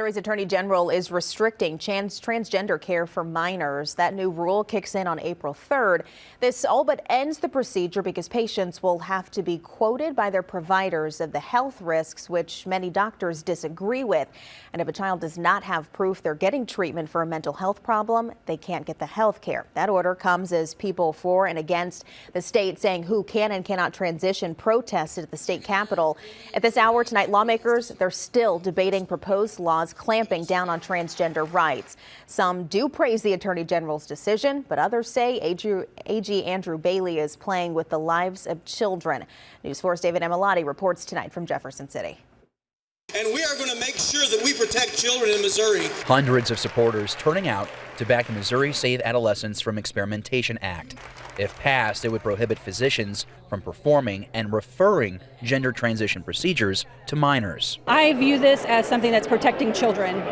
Missouri's Attorney General is restricting transgender care for minors. That new rule kicks in on April 3rd. This all but ends the procedure because patients will have to be quoted by their providers of the health risks, which many doctors disagree with. And if a child does not have proof they're getting treatment for a mental health problem, they can't get the health care. That order comes as people for and against the state saying who can and cannot transition protested at the state capitol. At this hour tonight, lawmakers, they're still debating proposed laws clamping down on transgender rights. Some do praise the Attorney General's decision, but others say AG Andrew Bailey is playing with the lives of children. News 4's David Emilotti reports tonight from Jefferson City. And we are going to make sure that we protect children in Missouri. Hundreds of supporters turning out to back the Missouri Save Adolescents from Experimentation Act. If passed, it would prohibit physicians from performing and referring gender transition procedures to minors. I view this as something that's protecting children.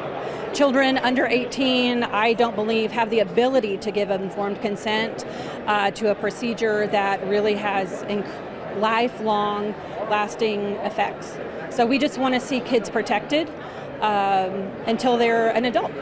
Children under 18, I don't believe, have the ability to give informed consent to a procedure that really has lifelong, lasting effects. So we just want to see kids protected until they're an adult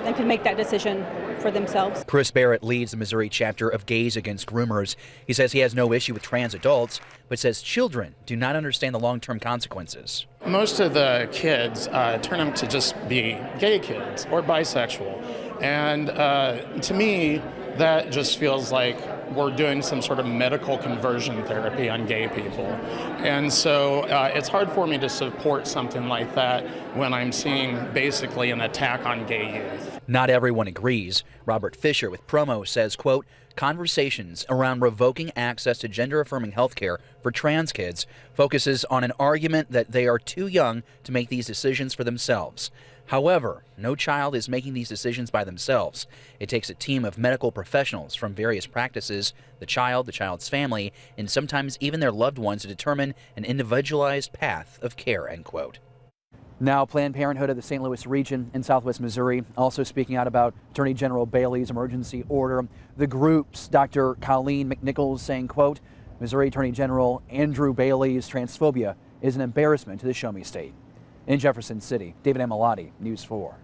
and can make that decision for themselves. Chris Barrett leads the Missouri chapter of Gays Against Groomers. He says he has no issue with trans adults, but says children do not understand the long-term consequences. Most of the kids turn them to just be gay kids or bisexual. And to me, that just feels like we're doing some sort of medical conversion therapy on gay people. And so it's hard for me to support something like that when I'm seeing basically an attack on gay youth. Not everyone agrees. Robert Fisher with Promo says, quote, conversations around revoking access to gender-affirming health care for trans kids focuses on an argument that they are too young to make these decisions for themselves. However, no child is making these decisions by themselves. It takes a team of medical professionals from various practices, the child, the child's family, and sometimes even their loved ones to determine an individualized path of care, end quote. Now, Planned Parenthood of the St. Louis region in southwest Missouri also speaking out about Attorney General Bailey's emergency order. The group's Dr. Colleen McNichols saying, quote, Missouri Attorney General Andrew Bailey's transphobia is an embarrassment to the Show Me State. In Jefferson City, David Emilotti, News 4.